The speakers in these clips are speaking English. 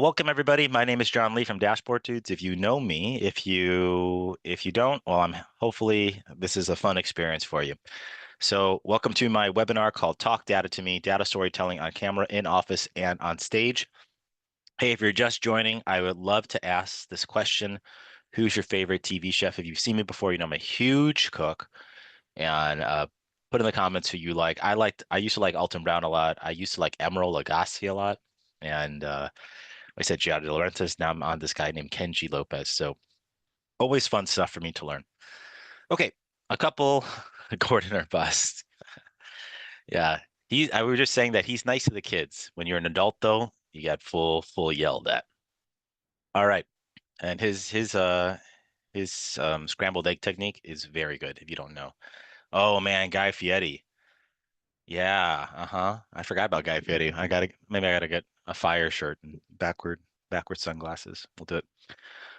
Welcome everybody. My name is John Lee from Dashboard Dudes. If you know me, if you don't, well, I'm hopefully this is a fun experience for you. So, welcome to my webinar called Talk Data to Me, Data Storytelling on Camera, in Office, and on Stage. Hey, if you're just joining, I would love to ask this question. Who's your favorite TV chef? If you've seen me before, you know I'm a huge cook. And put in the comments who you like. I used to like Alton Brown a lot. I used to like Emeril Lagasse a lot. And I said Giada De Laurentiis. Now I'm on this guy named Kenji Lopez. So always fun stuff for me to learn. Okay, a couple Gordon or bust. Yeah, I was just saying that he's nice to the kids. When you're an adult, though, you get full yelled at. All right, and his scrambled egg technique is very good. If you don't know, oh man, Guy Fieri. Yeah, uh-huh. I forgot about Guy Fieri. Maybe I gotta get a fire shirt and backward sunglasses. We'll do it.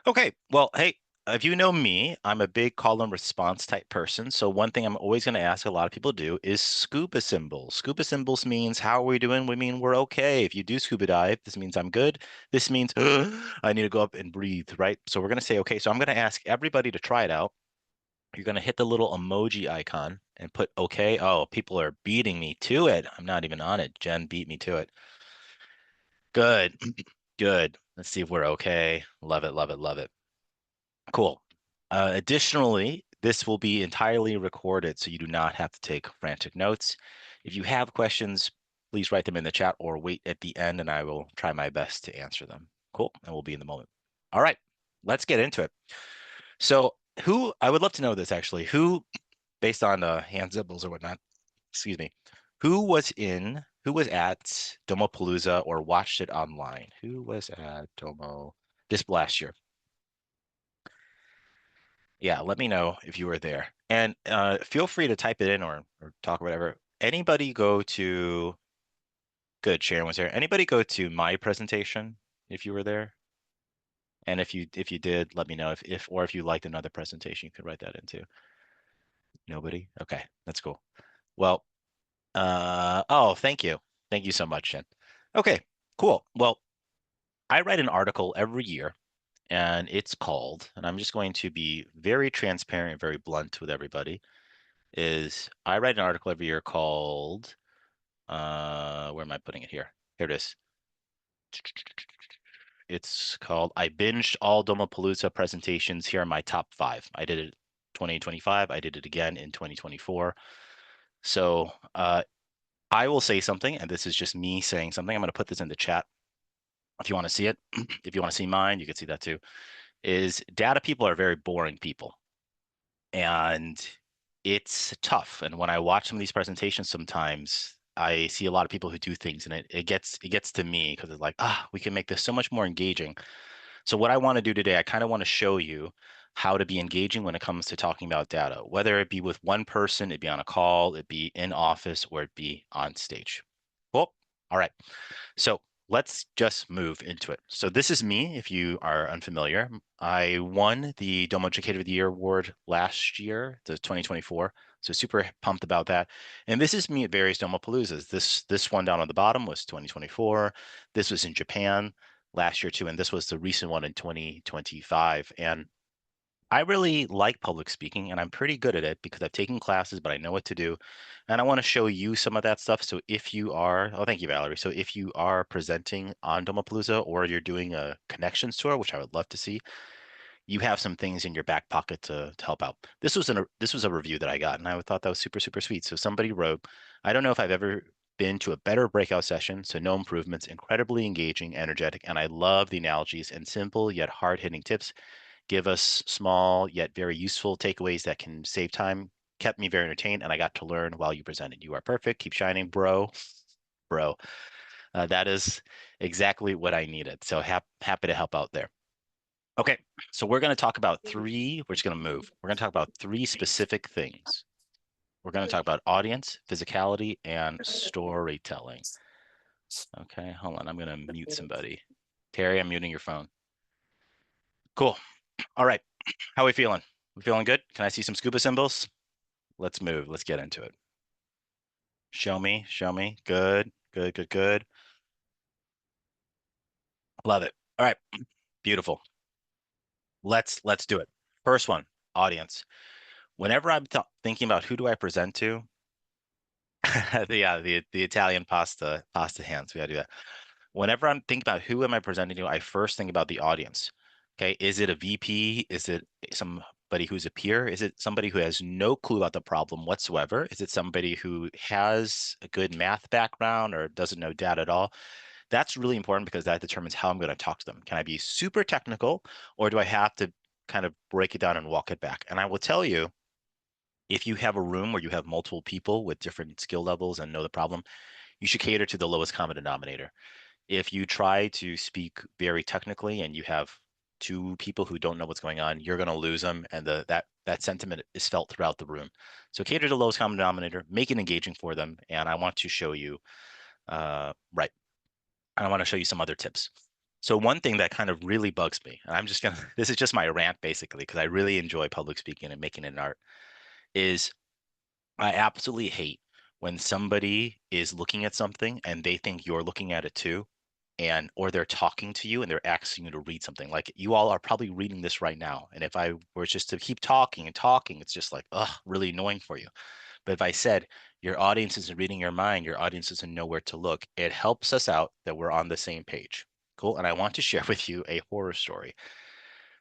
Okay, well, hey, if you know me, I'm a big call and response type person. So one thing I'm always going to ask a lot of people do is scuba symbols. Scuba symbols means how are we doing? We mean we're okay. If you do scuba dive, this means I'm good. This means I need to go up and breathe, right? So we're going to say, okay, so I'm going to ask everybody to try it out. You're going to hit the little emoji icon and put okay. Oh, people are beating me to it. I'm not even on it. Jen beat me to it. Good. Good. Let's see if we're okay. Love it, love it, love it. Cool. Additionally, this will be entirely recorded, so you do not have to take frantic notes. If you have questions, please write them in the chat or wait at the end, and I will try my best to answer them. Cool, and we'll be in the moment. All right, let's get into it. So, I would love to know this actually. Based on hand symbols or whatnot, excuse me, who was at Domopalooza or watched it online? Who was at Domo this last year? Yeah, let me know if you were there. And feel free to type it in or talk whatever. Anybody go to, good, Sharon was there. Anybody go to my presentation if you were there? And if you did, let me know if you liked another presentation, you could write that in too. Nobody? Okay, that's cool. Well, oh, thank you. Thank you so much, Jen. Okay, cool. Well, I write an article every year and it's called, and I'm just going to be very transparent, very blunt with everybody. Is I write an article every year called where am I putting it here? Here it is. It's called I binged all Domopalooza presentations. Here are my top 5. I did it 2025. I did it again in 2024. So I will say something, and this is just me saying something. I'm going to put this in the chat if you want to see it. If you want to see mine, you can see that too. Is data people are very boring people. And it's tough. And when I watch some of these presentations, sometimes I see a lot of people who do things, and it gets to me because it's like, we can make this so much more engaging. So what I want to do today, I kind of want to show you how to be engaging when it comes to talking about data, whether it be with one person, it be on a call, it be in office, or it be on stage. Cool. All right. So let's just move into it. So this is me, if you are unfamiliar. I won the Domo Educator of the Year award last year, the 2024. So super pumped about that. And this is me at various Domopaloozas. This one down on the bottom was 2024. This was in Japan last year too, and this was the recent one in 2025. And I really like public speaking and I'm pretty good at it because I've taken classes, but I know what to do. And I want to show you some of that stuff. So if you are, oh, thank you, Valerie. So if you are presenting on Domopalooza or you're doing a connections tour, which I would love to see, you have some things in your back pocket to help out. This was a review that I got and I thought that was super sweet. So somebody wrote, I don't know if I've ever been to a better breakout session. So no improvements, incredibly engaging, energetic, and I love the analogies and simple yet hard-hitting tips give us small yet very useful takeaways that can save time. Kept me very entertained, and I got to learn while you presented. You are perfect. Keep shining, bro. Bro. That is exactly what I needed. So happy to help out there. Okay, so we're going to talk about we're just going to move. We're going to talk about 3 specific things. We're going to talk about audience, physicality, and storytelling. Okay, hold on. I'm going to mute somebody. Terry, I'm muting your phone. Cool. All right. How are we feeling? We feeling good? Can I see some scuba symbols? Let's move. Let's get into it. Show me. Show me. Good. Good. Good. Good. Love it. All right. Beautiful. Let's do it. First one, audience. Whenever I'm thinking about who do I present to, the Italian pasta hands. We gotta do that. Whenever I'm thinking about who am I presenting to, I first think about the audience. Okay, is it a VP? Is it somebody who's a peer? Is it somebody who has no clue about the problem whatsoever? Is it somebody who has a good math background or doesn't know data at all? That's really important because that determines how I'm going to talk to them. Can I be super technical or do I have to kind of break it down and walk it back? And I will tell you, if you have a room where you have multiple people with different skill levels and know the problem, you should cater to the lowest common denominator. If you try to speak very technically and you have two people who don't know what's going on, you're going to lose them, and that sentiment is felt throughout the room. So cater to the lowest common denominator, make it engaging for them, and I want to show you right. I want to show you some other tips. So one thing that kind of really bugs me, and I'm just gonna this is just my rant basically because I really enjoy public speaking and making it an art, is I absolutely hate when somebody is looking at something and they think you're looking at it too, and or they're talking to you and they're asking you to read something. Like you all are probably reading this right now. And if I were just to keep talking and talking, it's just like, ugh, really annoying for you. But if I said your audience isn't reading your mind, your audience doesn't know where to look, it helps us out that we're on the same page. Cool. And I want to share with you a horror story.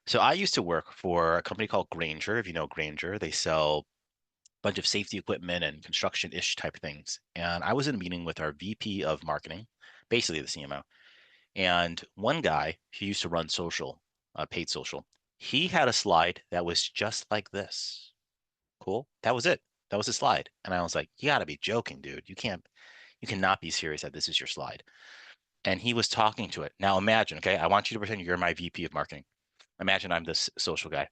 So I used to work for a company called Granger. If you know Granger, they sell bunch of safety equipment and construction-ish type things. And I was in a meeting with our VP of marketing, basically the CMO. And one guy who used to run social, paid social, he had a slide that was just like this. Cool. That was it. That was a slide. And I was like, you gotta be joking, dude. You cannot be serious that this is your slide. And he was talking to it. Now imagine, okay, I want you to pretend you're my VP of marketing. Imagine I'm this social guy.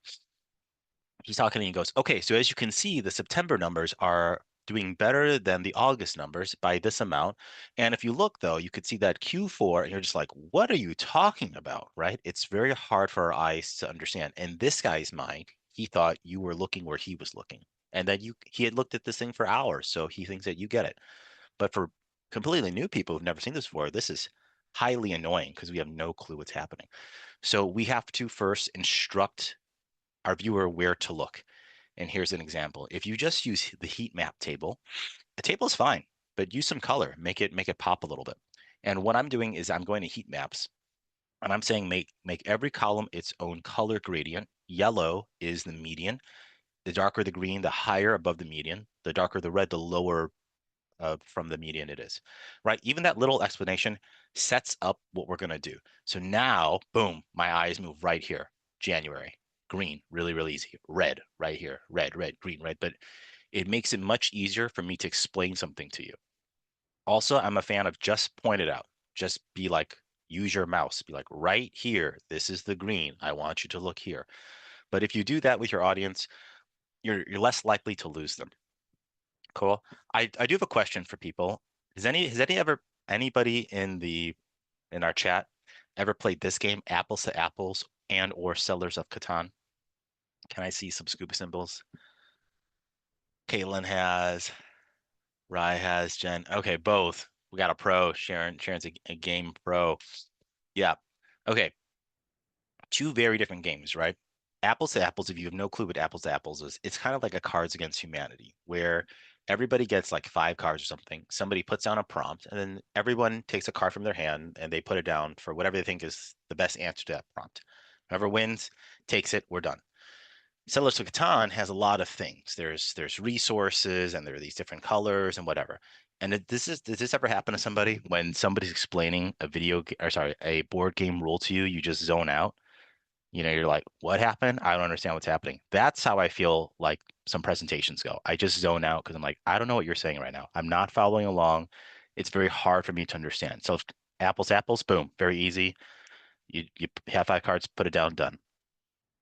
He's talking and he goes, okay, so as you can see, the September numbers are doing better than the August numbers by this amount. And if you look though, you could see that Q4 and you're just like, what are you talking about? Right? It's very hard for our eyes to understand. In this guy's mind, he thought you were looking where he was looking. And that he had looked at this thing for hours. So he thinks that you get it. But for completely new people who've never seen this before, this is highly annoying because we have no clue what's happening. So we have to first instruct our viewer where to look. And here's an example. If you just use the heat map table, the table is fine, but use some color, make it pop a little bit. And what I'm doing is I'm going to heat maps and I'm saying make every column its own color gradient. Yellow is the median. The darker the green, the higher above the median. The darker the red, the lower from the median it is, right? Even that little explanation sets up what we're going to do. So now, boom, my eyes move right here. January, green, really, really easy. Red, right here. Red, red, green, red. But it makes it much easier for me to explain something to you. Also, I'm a fan of just point it out. Just be like, use your mouse. Be like, right here, this is the green. I want you to look here. But if you do that with your audience, you're less likely to lose them. Cool. I do have a question for people. Has anybody in our chat ever played this game, Apples to Apples and or Sellers of Catan? Can I see some scuba symbols? Caitlin has, Rye has, Jen. Okay, both. We got a pro. Sharon's a game pro. Yeah. Okay. Two very different games, right? Apples to Apples, if you have no clue what Apples to Apples is, it's kind of like a Cards Against Humanity, where everybody gets like 5 cards or something. Somebody puts down a prompt, and then everyone takes a card from their hand and they put it down for whatever they think is the best answer to that prompt. Whoever wins takes it, we're done. Settlers of Catan has a lot of things. There's resources and there are these different colors and whatever. And does this ever happen to somebody when somebody's explaining a board game rule to you, you just zone out? You're like, what happened? I don't understand what's happening. That's how I feel like some presentations go. I just zone out because I'm like, I don't know what you're saying right now. I'm not following along. It's very hard for me to understand. So apples, apples, boom, very easy. You have 5 cards, put it down, done.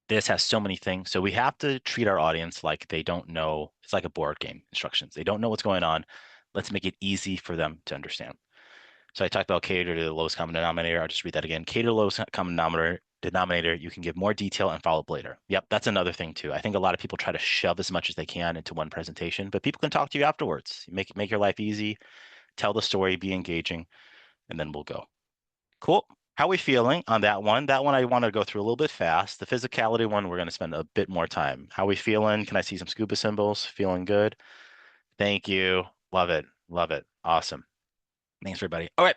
This has so many things. So we have to treat our audience like they don't know. It's like a board game instructions. They don't know what's going on. Let's make it easy for them to understand. So I talked about cater to the lowest common denominator. I'll just read that again. Cater to the lowest common denominator. You can give more detail and follow up later. Yep, that's another thing too. I think a lot of people try to shove as much as they can into one presentation, but people can talk to you afterwards. Make your life easy, tell the story, be engaging, and then we'll go. Cool. How are we feeling on that one? That one I want to go through a little bit fast. The physicality one, we're going to spend a bit more time. How are we feeling? Can I see some scuba symbols? Feeling good? Thank you. Love it. Love it. Awesome. Thanks, everybody. All right.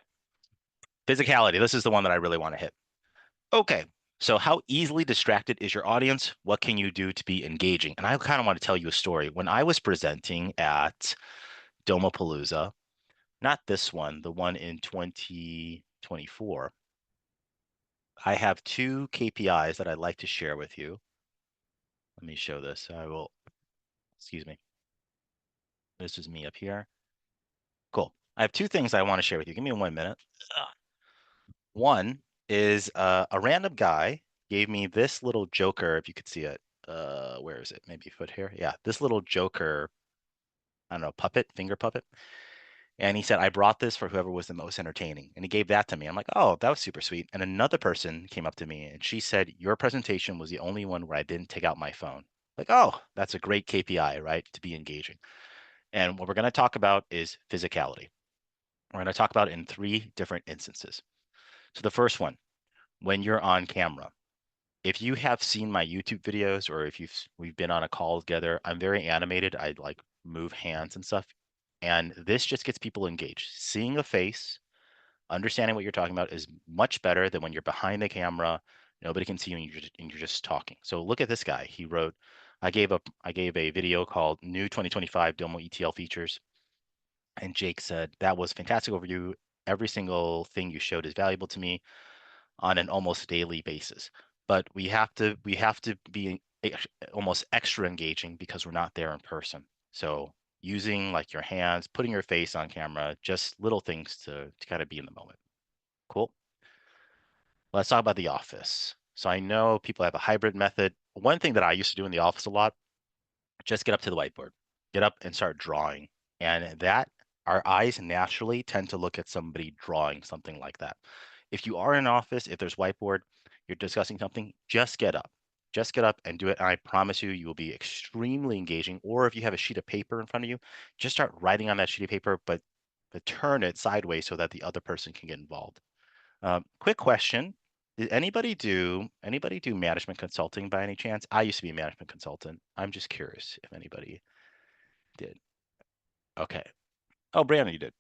Physicality. This is the one that I really want to hit. Okay. So, how easily distracted is your audience? What can you do to be engaging? And I kind of want to tell you a story. When I was presenting at Domopalooza, not this one, the one in 2024, I have two KPIs that I'd like to share with you. Let me show this. I will, excuse me. This is me up here. Cool. I have two things I want to share with you. Give me 1 minute. One is a random guy gave me this little Joker, if you could see it. Where is it? Maybe put here. Yeah, this little Joker, I don't know, puppet, finger puppet. And he said, I brought this for whoever was the most entertaining. And he gave that to me. I'm like, oh, that was super sweet. And another person came up to me and she said, your presentation was the only one where I didn't take out my phone. Like, oh, that's a great KPI, right? To be engaging. And what we're going to talk about is physicality. We're going to talk about it in three different instances. So the first one, when you're on camera, if you have seen my YouTube videos or if we've been on a call together, I'm very animated. I like move hands and stuff. And this just gets people engaged. Seeing a face, understanding what you're talking about is much better than when you're behind the camera, nobody can see you and you're just talking. So look at this guy. He wrote, I gave a video called New 2025 Domo ETL Features. And Jake said, that was fantastic overview. Every single thing you showed is valuable to me on an almost daily basis. But we have to be almost extra engaging because we're not there in person. So using like your hands, putting your face on camera, just little things to kind of be in the moment. Cool. Let's talk about the office. So I know people have a hybrid method. One thing that I used to do in the office a lot, just get up to the whiteboard, get up and start drawing. And that our eyes naturally tend to look at somebody drawing something like that. If you are in an office, if there's whiteboard, you're discussing something, just get up. Just get up and do it. And I promise you, you will be extremely engaging. Or if you have a sheet of paper in front of you, just start writing on that sheet of paper, but turn it sideways so that the other person can get involved. Quick question. Did anybody do management consulting by any chance? I used to be a management consultant. I'm just curious if anybody did. Okay. Oh, Brandon, you did.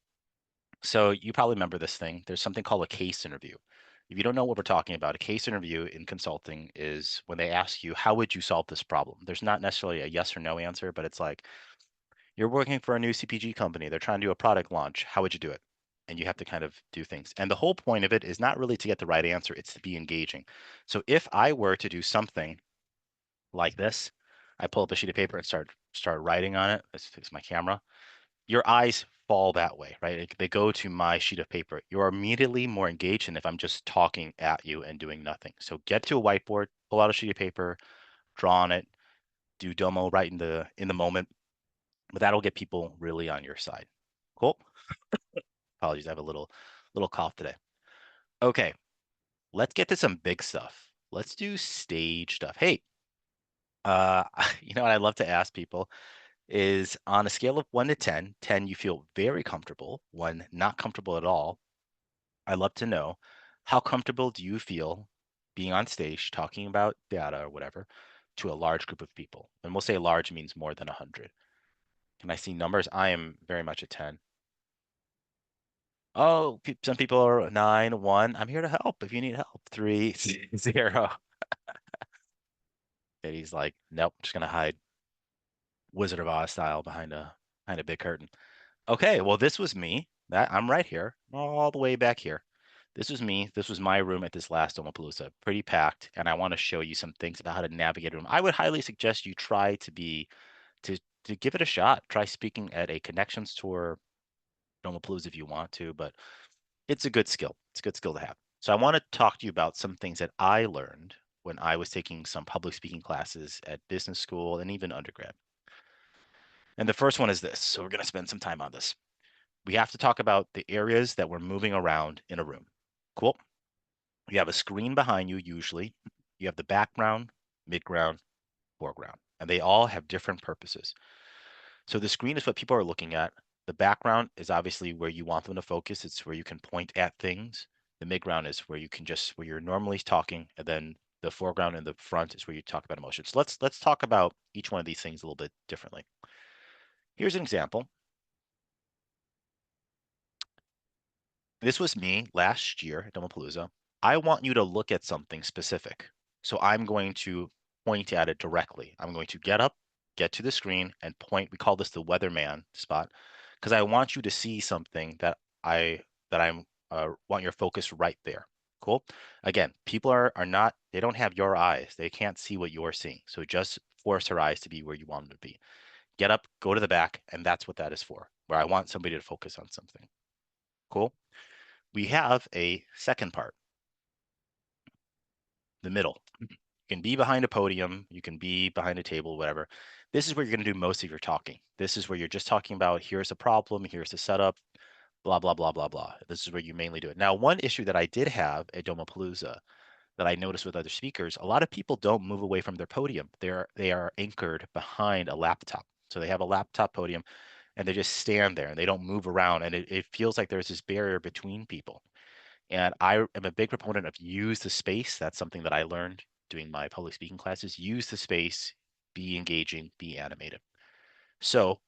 So you probably remember this thing. There's something called a case interview. If you don't know what we're talking about, a case interview in consulting is when they ask you, how would you solve this problem? There's not necessarily a yes or no answer, but it's like, you're working for a new CPG company. They're trying to do a product launch. How would you do it? And you have to kind of do things. And the whole point of it is not really to get the right answer, it's to be engaging. So if I were to do something like this, I pull up a sheet of paper and start writing on it. Let's fix my camera. Your eyes fall that way, right? They go to my sheet of paper. You're immediately more engaged than if I'm just talking at you and doing nothing. So get to a whiteboard, pull out a sheet of paper, draw on it, do Domo right in the moment. But that'll get people really on your side. Cool. Apologies, I have a little cough today. Okay, let's get to some big stuff. Let's do stage stuff. Hey, you know what I love to ask people is on a scale of 1 to 10, 10 you feel very comfortable, 1 not comfortable at all. I love to know how comfortable do you feel being on stage talking about data or whatever to a large group of people? And we'll say large means more than 100. Can I see numbers? I am very much a 10. Oh, some people are 9, 1. I'm here to help if you need help. 3, 0. And he's like, nope, just gonna hide Wizard of Oz style behind a big curtain. Okay, well, this was me. That I'm right here, all the way back here. This was me. This was my room at this last Domopalooza, pretty packed. And I want to show you some things about how to navigate a room. I would highly suggest you try to give it a shot. Try speaking at a connections tour, Domopalooza if you want to, but it's a good skill. It's a good skill to have. So I want to talk to you about some things that I learned when I was taking some public speaking classes at business school and even undergrad. And the first one is this. So we're going to spend some time on this. We have to talk about the areas that we're moving around in a room. Cool. You have a screen behind you, usually. You have the background, midground, foreground, and they all have different purposes. So the screen is what people are looking at. The background is obviously where you want them to focus. It's where you can point at things. The mid-ground is where you can just where you're normally talking, and then the foreground and the front is where you talk about emotions. Let's talk about each one of these things a little bit differently. Here's an example. This was me last year at Domopalooza. I want you to look at something specific. So I'm going to point at it directly. I'm going to get up, get to the screen, and point. We call this the weatherman spot, because I want you to see something that I'm want your focus right there. Cool. Again, people are not, they don't have your eyes. They can't see what you're seeing. So just force her eyes to be where you want them to be. Get up, go to the back, and that's what that is for, where I want somebody to focus on something. Cool. We have a second part, the middle. You can be behind a podium, you can be behind a table, whatever. This is where you're going to do most of your talking. This is where you're just talking about here's the problem, here's the setup, blah, blah, blah, blah, blah. This is where you mainly do it. Now, one issue that I did have at Domopalooza that I noticed with other speakers, a lot of people don't move away from their podium. They are anchored behind a laptop. So they have a laptop podium and they just stand there and they don't move around. And it feels like there's this barrier between people. And I am a big proponent of use the space. That's something that I learned doing my public speaking classes. Use the space, be engaging, be animated. So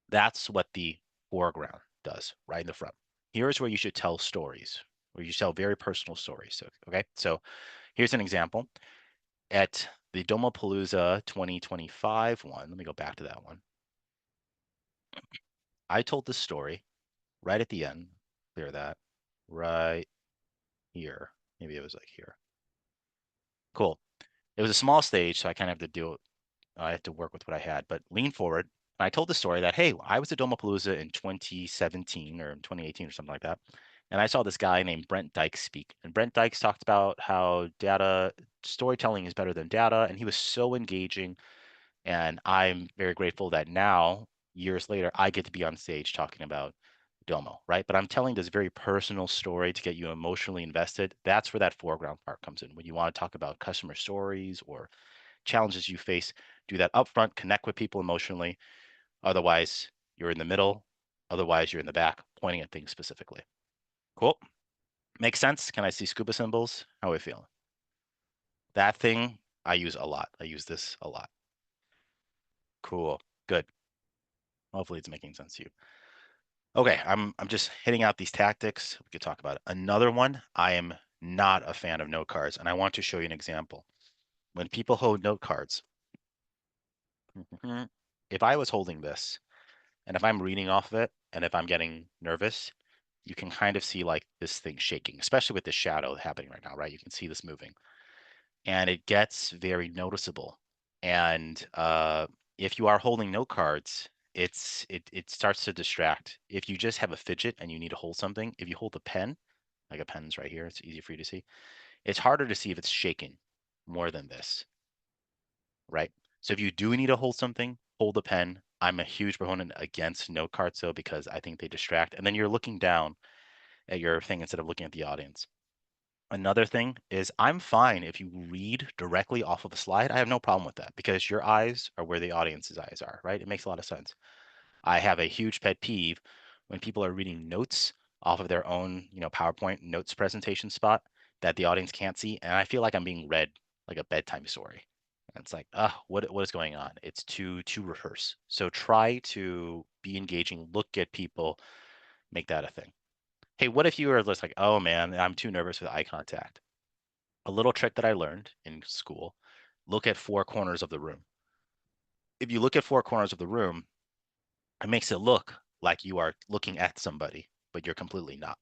that's what the foreground does right in the front. Here's where you should tell stories, where you tell very personal stories. So, okay, so here's an example. At the Domopalooza 2025 one, let me go back to that one. I told this story right at the end. Clear that right here. Maybe it was like here. Cool. It was a small stage, so I kind of had to do it. I had to work with what I had, but lean forward. And I told the story that, hey, I was at Domopalooza in 2017 or 2018 or something like that. And I saw this guy named Brent Dykes speak. And Brent Dykes talked about how data storytelling is better than data. And he was so engaging. And I'm very grateful that now, years later, I get to be on stage talking about Domo, right? But I'm telling this very personal story to get you emotionally invested. That's where that foreground part comes in. When you want to talk about customer stories or challenges you face, do that upfront, connect with people emotionally. Otherwise, you're in the middle. Otherwise, you're in the back, pointing at things specifically. Cool. Makes sense? Can I see scuba symbols? How are we feeling? That thing I use a lot. I use this a lot. Cool. Good. Hopefully it's making sense to you. Okay, I'm just hitting out these tactics. We could talk about it. Another one, I am not a fan of note cards, and I want to show you an example. When people hold note cards, if I was holding this, and if I'm reading off of it, and if I'm getting nervous, you can kind of see like this thing shaking, especially with the shadow happening right now, right? You can see this moving, and it gets very noticeable. And if you are holding note cards, it starts to distract. If you just have a fidget and you need to hold something, if you hold a pen, like a pen's right here, it's easy for you to see. It's harder to see if it's shaking more than this, right? So if you do need to hold something, hold a pen. I'm a huge proponent against note cards though, because I think they distract. And then you're looking down at your thing instead of looking at the audience. Another thing is I'm fine if you read directly off of a slide. I have no problem with that because your eyes are where the audience's eyes are, right? It makes a lot of sense. I have a huge pet peeve when people are reading notes off of their own, PowerPoint notes presentation spot that the audience can't see, and I feel like I'm being read like a bedtime story. And it's like, what is going on? It's too rehearse. So try to be engaging, look at people, make that a thing. Hey, what if you were just like, oh man, I'm too nervous with eye contact? A little trick that I learned in school, look at four corners of the room. If you look at four corners of the room, it makes it look like you are looking at somebody, but you're completely not.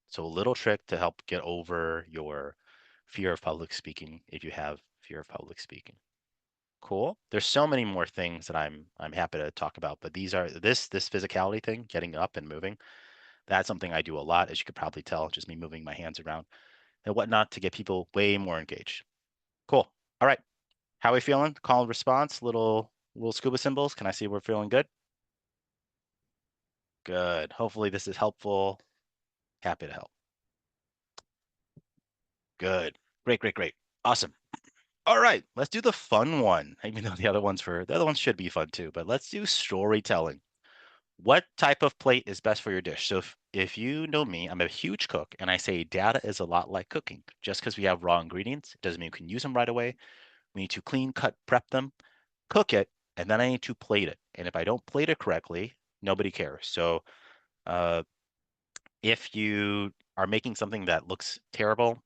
So a little trick to help get over your fear of public speaking if you have fear of public speaking. Cool. There's so many more things that I'm happy to talk about, but these are this physicality thing, getting up and moving. That's something I do a lot, as you could probably tell, just me moving my hands around and whatnot to get people way more engaged. Cool. All right. How are we feeling? Call and response, little scuba symbols. Can I see we're feeling good? Good. Hopefully this is helpful. Happy to help. Good. Great, great, great. Awesome. All right, let's do the fun one. Even though the other ones should be fun too, but let's do storytelling. What type of plate is best for your dish? So if you know me, I'm a huge cook, and I say data is a lot like cooking. Just because we have raw ingredients doesn't mean we can use them right away. We need to clean, cut, prep them, cook it, and then I need to plate it. And if I don't plate it correctly, nobody cares. So uh, if you are making something that looks terrible,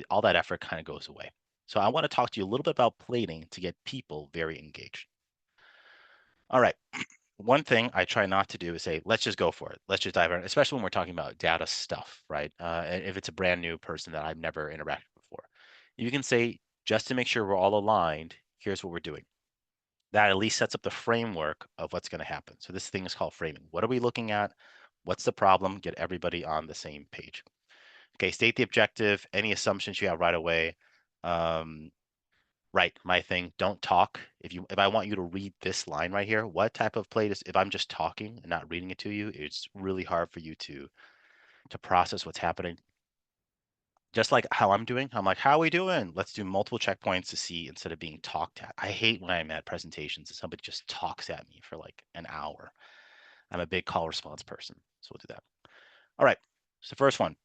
all that effort kind of goes away. So I want to talk to you a little bit about plating to get people very engaged. All right. One thing I try not to do is say, let's just go for it. Let's just dive in, especially when we're talking about data stuff, right? And if it's a brand new person that I've never interacted before. You can say, just to make sure we're all aligned, here's what we're doing. That at least sets up the framework of what's going to happen. So this thing is called framing. What are we looking at? What's the problem? Get everybody on the same page. Okay, state the objective, any assumptions you have right away. Um, right, my thing, don't talk. If I want you to read this line right here, what type of play is if I'm just talking and not reading it to you, it's really hard for you to process what's happening. Just like how I'm doing, I'm like, how are we doing? Let's do multiple checkpoints to see instead of being talked at. I hate when I'm at presentations and somebody just talks at me for like an hour. I'm a big call response person, so we'll do that. All right, so first one,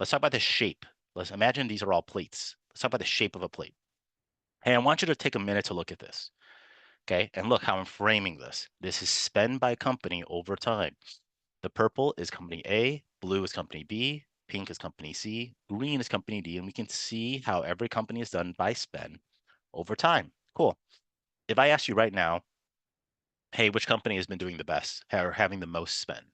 let's talk about the shape. Let's imagine these are all plates. Let's talk about the shape of a plate. Hey, I want you to take a minute to look at this. Okay, and look how I'm framing this. This is spend by company over time. The purple is company A, blue is company B, pink is company C, green is company D, and we can see how every company is done by spend over time. Cool. If I ask you right now, hey, which company has been doing the best or having the most spend?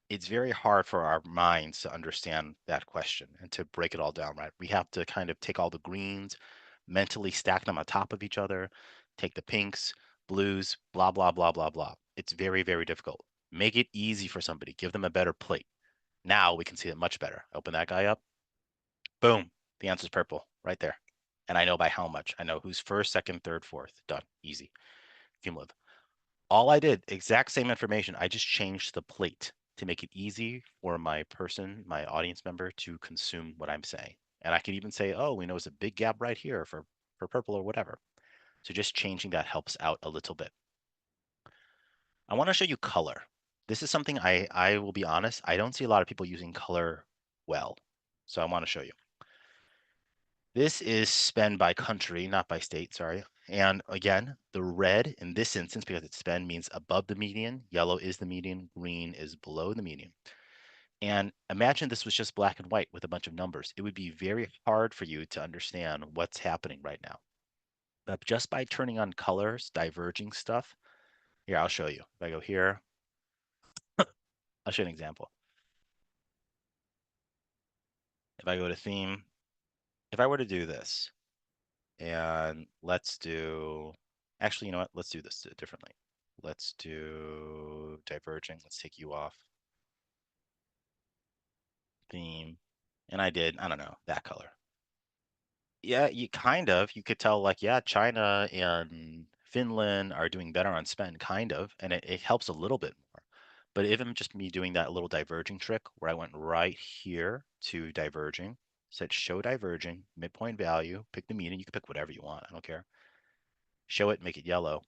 It's very hard for our minds to understand that question and to break it all down, right? We have to kind of take all the greens, mentally stack them on top of each other, take the pinks, blues, blah, blah, blah, blah, blah. It's very, very difficult. Make it easy for somebody, give them a better plate. Now we can see it much better. Open that guy up. Boom. The answer's purple right there. And I know by how much. I know who's first, second, third, fourth. Done. Easy. Cumulative. All I did, exact same information. I just changed the plate to make it easy for my person, my audience member to consume what I'm saying. And I could even say, oh, we know it's a big gap right here for purple or whatever. So just changing that helps out a little bit. I want to show you color. This is something I will be honest, I don't see a lot of people using color well. So I want to show you. This is spend by country, not by state, sorry. And again, the red in this instance, because it's spend, means above the median, yellow is the median, green is below the median. And imagine this was just black and white with a bunch of numbers. It would be very hard for you to understand what's happening right now. But just by turning on colors, diverging stuff, here, I'll show you. If I go here, I'll show you an example. If I go to theme, if I were to do this, and let's do, actually, you know what? Let's do this differently. Let's do diverging. Let's take you off theme. And I did, I don't know, that color. Yeah, you could tell like, yeah, China and Finland are doing better on spend, kind of, and it helps a little bit more. But even just me doing that little diverging trick where I went right here to diverging, said show diverging, midpoint value, pick the median, you can pick whatever you want, I don't care. Show it, make it yellow.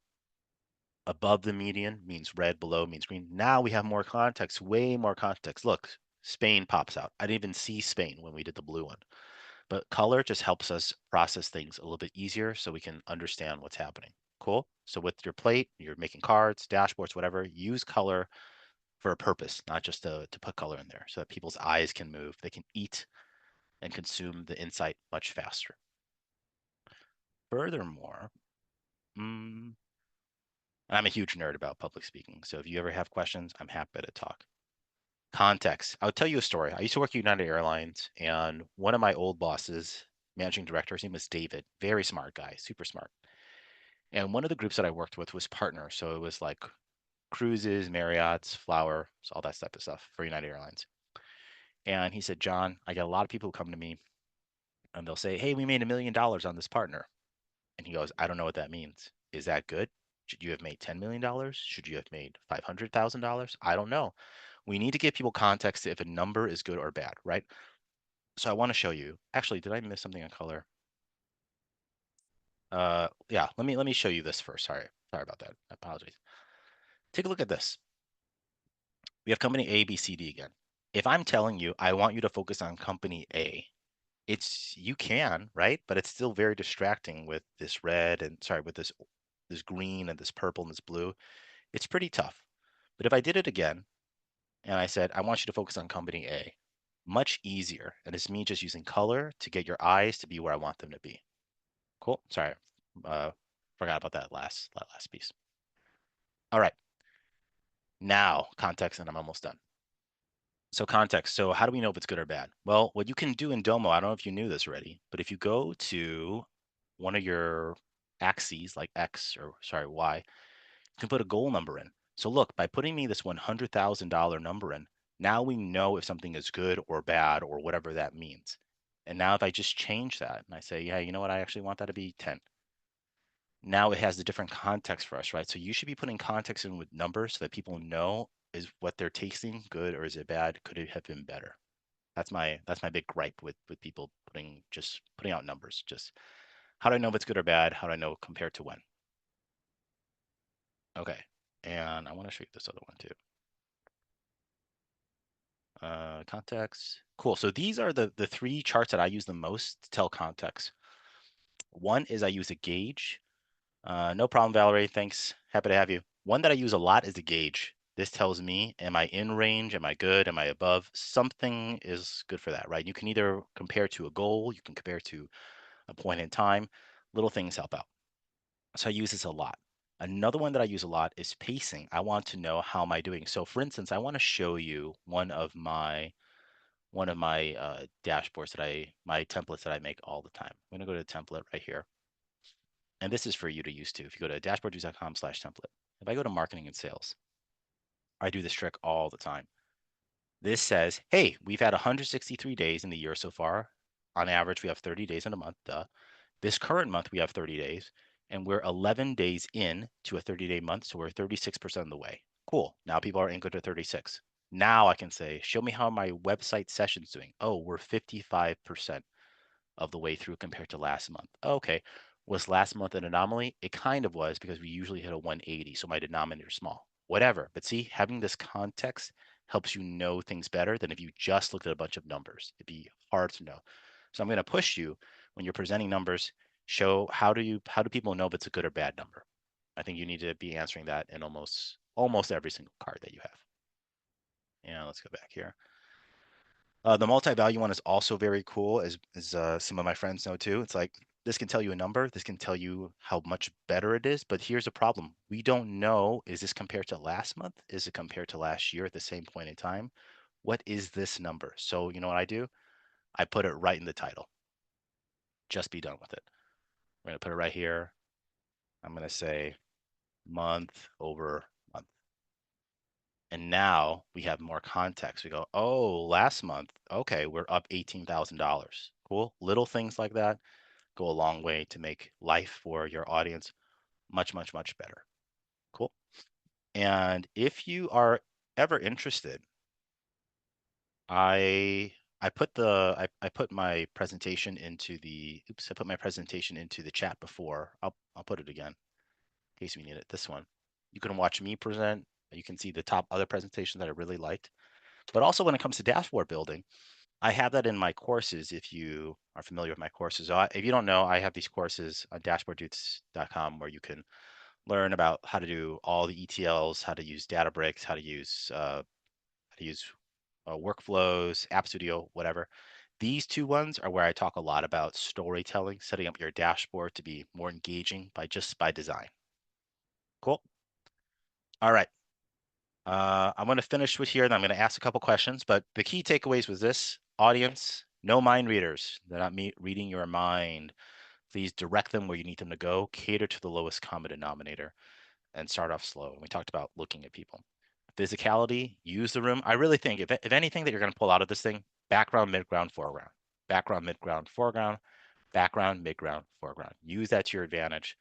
Above the median means red, below means green. Now we have more context, way more context. Look, Spain pops out. I didn't even see Spain when we did the blue one. But color just helps us process things a little bit easier so we can understand what's happening. Cool? So with your plate, you're making cards, dashboards, whatever, use color for a purpose, not just to put color in there so that people's eyes can move. They can eat and consume the insight much faster. Furthermore, and I'm a huge nerd about public speaking. So if you ever have questions, I'm happy to talk. Context. I'll tell you a story. I used to work at United Airlines, and one of my old bosses, managing director, his name was David, very smart guy, super smart. And one of the groups that I worked with was partners. So it was like cruises, Marriott's, Flower, so all that type of stuff for United Airlines. And he said, John, I get a lot of people who come to me and they'll say, hey, we made $1 million on this partner. And he goes, I don't know what that means. Is that good? Should you have made $10 million? Should you have made $500,000? I don't know. We need to give people context if a number is good or bad, right? So I want to show you. Actually, did I miss something on color? Yeah, let me show you this first. Sorry about that. I apologize. Take a look at this. We have company A, B, C, D again. If I'm telling you I want you to focus on company A, you can, right? But it's still very distracting with this red and sorry, with this green and this purple and this blue. It's pretty tough. But if I did it again and I said, I want you to focus on company A, much easier. And it's me just using color to get your eyes to be where I want them to be. Cool. Sorry. Uh, forgot about that last piece. All right. Now context, and I'm almost done. So context. So how do we know if it's good or bad? Well, what you can do in Domo, I don't know if you knew this already, but if you go to one of your axes, like X or sorry, Y, you can put a goal number in. So look, by putting me this $100,000 number in, now we know if something is good or bad or whatever that means. And now if I just change that and I say, yeah, you know what, I actually want that to be 10. Now it has a different context for us, right? So you should be putting context in with numbers so that people know is what they're tasting good or is it bad? Could it have been better? That's my big gripe with people putting out numbers. Just how do I know if it's good or bad? How do I know compared to when? Okay. And I want to show you this other one too. Context. Cool. So these are the three charts that I use the most to tell context. One is I use a gauge. No problem, Valerie. Thanks. Happy to have you. One that I use a lot is a gauge. This tells me, am I in range? Am I good? Am I above? Something is good for that, right? You can either compare to a goal, you can compare to a point in time. Little things help out. So I use this a lot. Another one that I use a lot is pacing. I want to know how am I doing. So for instance, I want to show you one of my dashboards my templates that I make all the time. I'm going to go to the template right here. And this is for you to use too. If you go to dashboarddudes.com/template, if I go to marketing and sales, I do this trick all the time. This says, hey, we've had 163 days in the year so far. On average, we have 30 days in a month. This current month, we have 30 days, and we're 11 days in to a 30-day month, so we're 36% of the way. Cool. Now people are anchored to 36. Now I can say, show me how my website session's doing. Oh, we're 55% of the way through compared to last month. Okay. Was last month an anomaly? It kind of was because we usually hit a 180, so my denominator is small. Whatever. But see, having this context helps you know things better than if you just looked at a bunch of numbers. It'd be hard to know. So I'm going to push you when you're presenting numbers, show how do people know if it's a good or bad number? I think you need to be answering that in almost every single card that you have. Yeah, let's go back here. The multi-value one is also very cool, as some of my friends know too. It's like this can tell you a number, this can tell you how much better it is, but here's a problem. We don't know, is this compared to last month? Is it compared to last year at the same point in time? What is this number? So you know what I do? I put it right in the title. Just be done with it. We're gonna put it right here. I'm gonna say month over month. And now we have more context. We go, oh, last month, okay, we're up $18,000. Cool. Little things like that go a long way to make life for your audience much, much, much better. Cool. And if you are ever interested, I put my presentation into the I put my presentation into the chat before. I'll put it again in case we need it. This one. You can watch me present. You can see the top other presentations that I really liked. But also when it comes to dashboard building, I have that in my courses if you are familiar with my courses. If you don't know, I have these courses on dashboarddudes.com where you can learn about how to do all the ETLs, how to use Databricks, how to use workflows, App Studio, whatever. These two ones are where I talk a lot about storytelling, setting up your dashboard to be more engaging by design. Cool. All right. I'm going to finish with here, and I'm going to ask a couple questions. But the key takeaways was this: audience, no mind readers. They're not reading your mind. Please direct them where you need them to go. Cater to the lowest common denominator, and start off slow. And we talked about looking at people. Physicality, use the room. I really think if anything that you're going to pull out of this thing, background, midground, foreground, background, midground, foreground, background, midground, foreground. Use that to your advantage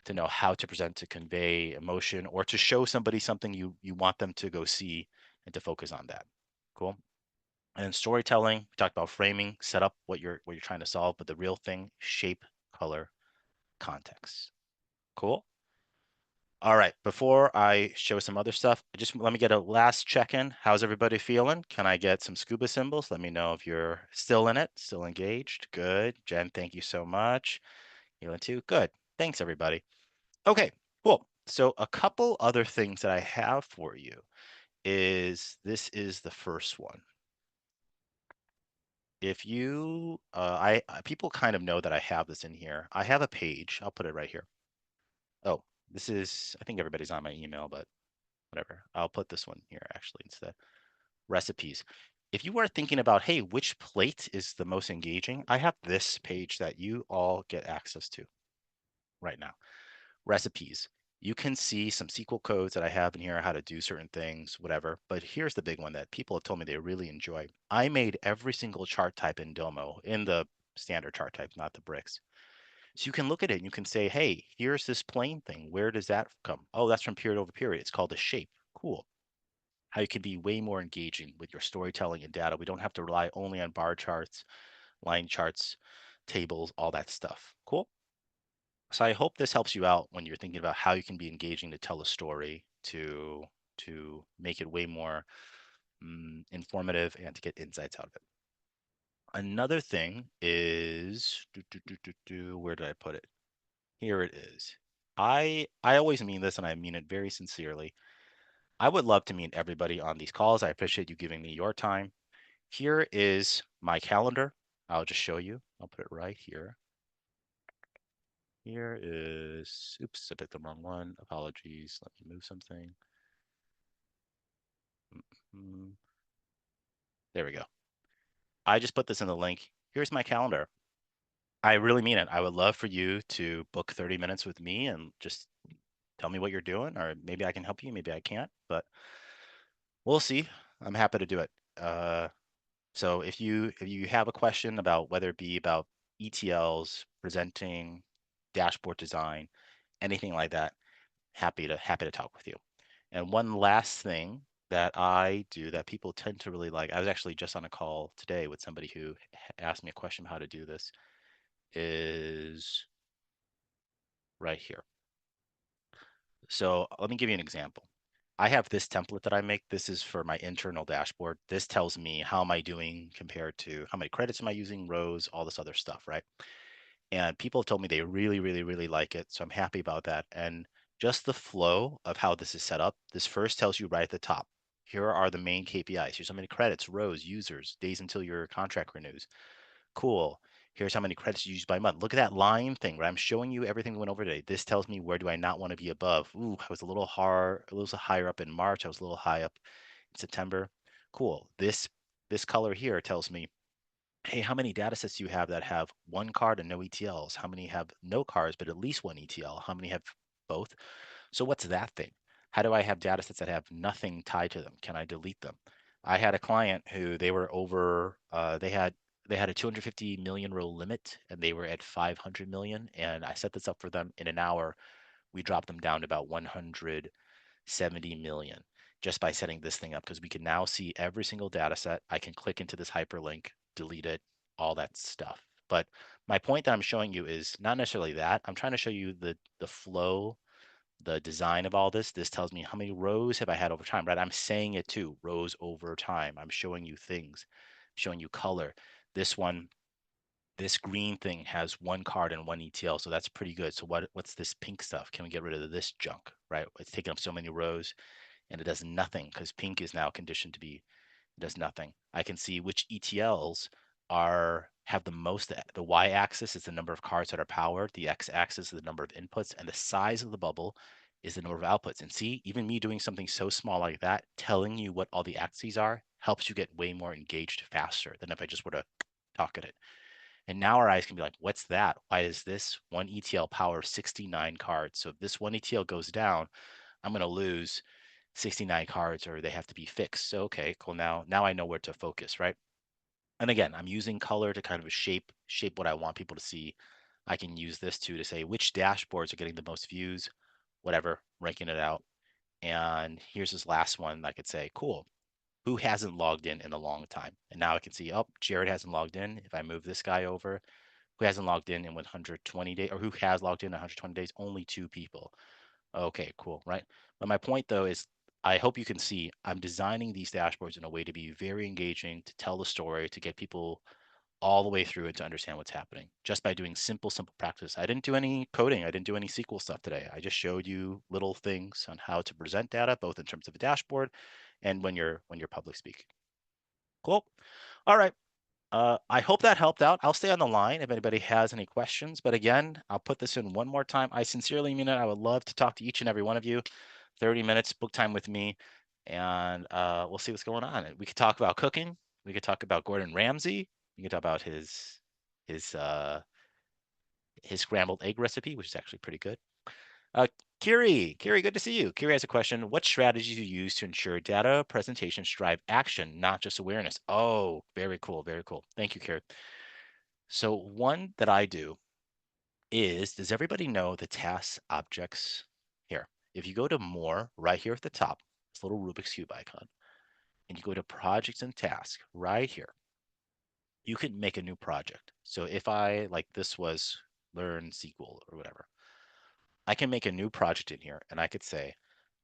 to know how to present, to convey emotion, or to show somebody something you want them to go see and to focus on that. Cool. And then storytelling, we talked about framing, set up what you're trying to solve, but the real thing, shape, color, context. Cool. All right, before I show some other stuff, just let me get a last check-in. How's everybody feeling? Can I get some scuba symbols? Let me know if you're still in it, still engaged. Good. Jen, thank you so much. You too. Good. Thanks, everybody. Okay, cool. So a couple other things that I have for you is this is the first one. If you, people kind of know that I have this in here. I have a page. I'll put it right here. Oh, this is, I think everybody's on my email, but whatever. I'll put this one here actually instead. Recipes. If you are thinking about, hey, which plate is the most engaging? I have this page that you all get access to right now. Recipes. You can see some SQL codes that I have in here, how to do certain things, whatever. But here's the big one that people have told me they really enjoy. I made every single chart type in Domo in the standard chart type, not the bricks. So you can look at it and you can say, hey, here's this plane thing. Where does that come? Oh, that's from period over period. It's called a shape. Cool. How you can be way more engaging with your storytelling and data. We don't have to rely only on bar charts, line charts, tables, all that stuff. Cool. So I hope this helps you out when you're thinking about how you can be engaging to tell a story to make it way more informative and to get insights out of it. Another thing is where did I put it? Here it is. I always mean this and I mean it very sincerely. I would love to meet everybody on these calls. I appreciate you giving me your time. Here is my calendar. I'll just show you. I'll put it right here. Here is, oops, I picked the wrong one. Apologies. Let me move something. Mhm. There we go. I just put this in the link. Here's my calendar. I really mean it. I would love for you to book 30 minutes with me and just tell me what you're doing, or maybe I can help you, maybe I can't, but we'll see. I'm happy to do it. So if you have a question about whether it be about ETLs, presenting, dashboard design, anything like that, happy to talk with you. And one last thing that I do that people tend to really like, I was actually just on a call today with somebody who asked me a question how to do this, is right here. So let me give you an example. I have this template that I make. This is for my internal dashboard. This tells me how am I doing compared to how many credits am I using, rows, all this other stuff, right? And people have told me they really, really, really like it. So I'm happy about that. And just the flow of how this is set up, this first tells you right at the top. Here are the main KPIs. Here's how many credits, rows, users, days until your contract renews. Cool. Here's how many credits you use by month. Look at that line thing, right? I'm showing you everything we went over today. This tells me where do I not want to be above. Ooh, I was a little higher up in March. I was a little high up in September. Cool. This color here tells me, hey, how many data sets do you have that have one card and no ETLs? How many have no cards but at least one ETL? How many have both? So what's that thing? How do I have data sets that have nothing tied to them? Can I delete them? I had a client who they were over, they had a 250 million row limit and they were at 500 million. And I set this up for them in an hour. We dropped them down to about 170 million just by setting this thing up because we can now see every single data set. I can click into this hyperlink, delete it, all that stuff. But my point that I'm showing you is not necessarily that. I'm trying to show you the flow, the design of all this. This tells me how many rows have I had over time, right? I'm saying it too, rows over time. I'm showing you things, showing you color. This one, this green thing has one card and one ETL, so that's pretty good. So what's this pink stuff? Can we get rid of this junk, right? It's taking up so many rows and it does nothing because pink is now conditioned to be, it does nothing. I can see which ETLs have the most. The y-axis is the number of cards that are powered, the x-axis is the number of inputs, and the size of the bubble is the number of outputs. And see, even me doing something so small like that, telling you what all the axes are, helps you get way more engaged faster than if I just were to talk at it. And now our eyes can be like, what's that? Why is this one ETL power 69 cards? So if this one ETL goes down, I'm going to lose 69 cards or they have to be fixed. So, okay, cool. Now I know where to focus, right? And again, I'm using color to kind of shape what I want people to see. I can use this too to say which dashboards are getting the most views, whatever, ranking it out. And here's this last one. I could say, cool, who hasn't logged in a long time? And now I can see, oh, Jared hasn't logged in. If I move this guy over, who hasn't logged in 120 days, or who has logged in 120 days? Only two people. Okay, cool, right? But my point though is I hope you can see I'm designing these dashboards in a way to be very engaging, to tell the story, to get people all the way through and to understand what's happening just by doing simple practice. I didn't do any coding. I didn't do any SQL stuff today. I just showed you little things on how to present data, both in terms of a dashboard and when you're public speaking. Cool. All right. I hope that helped out. I'll stay on the line if anybody has any questions. But again, I'll put this in one more time. I sincerely mean it. I would love to talk to each and every one of you. 30 minutes, book time with me, and we'll see what's going on. We could talk about cooking. We could talk about Gordon Ramsay. We could talk about his uh, his scrambled egg recipe, which is actually pretty good. Uh, Kiri, good to see you. Kiri has a question. What strategies do you use to ensure data presentations drive action, not just awareness? Oh, very cool, very cool. Thank you, Kiri. So one that I do is, does everybody know the task objects here? If you go to more right here at the top, this little Rubik's Cube icon, and you go to projects and tasks right here, you can make a new project. So if I, like this was learn SQL or whatever, I can make a new project in here and I could say,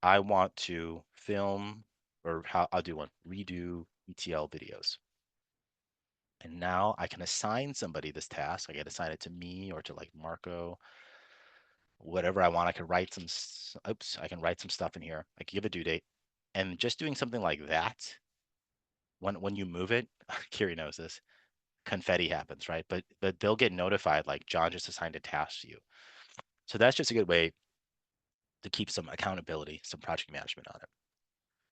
I want to film, or how I'll do one, redo ETL videos. And now I can assign somebody this task. I can assign it to me or to like Marco, whatever I want. I can write some, oops, I can write some stuff in here. I can give a due date. And just doing something like that, when you move it, Kiri knows this, confetti happens, right? But they'll get notified like John just assigned a task to you. So that's just a good way to keep some accountability, some project management on it.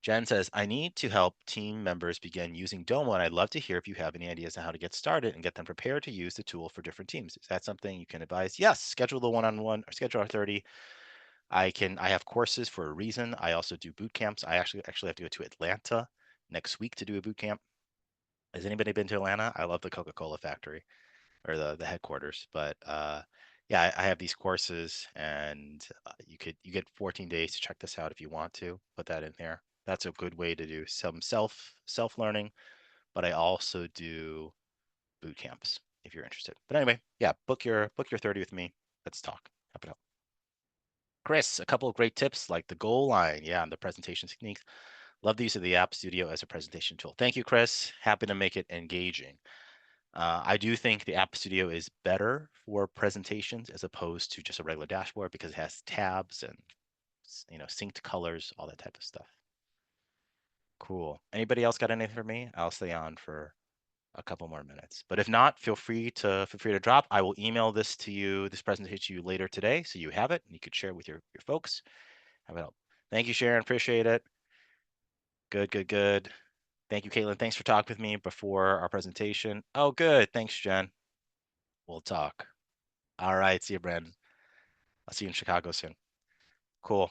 Jen says, I need to help team members begin using Domo, and I'd love to hear if you have any ideas on how to get started and get them prepared to use the tool for different teams. Is that something you can advise? Yes, schedule the one-on-one or schedule our 30. I have courses for a reason. I also do boot camps. I actually have to go to Atlanta next week to do a boot camp. Has anybody been to Atlanta? I love the Coca-Cola factory or the headquarters. But yeah, I have these courses, and you get 14 days to check this out if you want to. Put that in there. That's a good way to do some self learning. But I also do boot camps if you're interested. But anyway, yeah, book your 30 with me. Let's talk. Help it out. Chris, a couple of great tips like the goal line, yeah, and the presentation techniques. Love the use of the App Studio as a presentation tool. Thank you, Chris. Happy to make it engaging. I do think the App Studio is better for presentations as opposed to just a regular dashboard because it has tabs and synced colors, all that type of stuff. Cool. Anybody else got anything for me? I'll stay on for a couple more minutes. But if not, feel free to drop. I will email this to you, this presentation to you later today, so you have it and you could share it with your folks. Have it help. Thank you, Sharon. Appreciate it. Good, good, good. Thank you, Caitlin. Thanks for talking with me before our presentation. Oh, good. Thanks, Jen. We'll talk. All right. See you, Brandon. I'll see you in Chicago soon. Cool.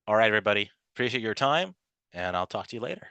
All right, everybody. Appreciate your time, and I'll talk to you later.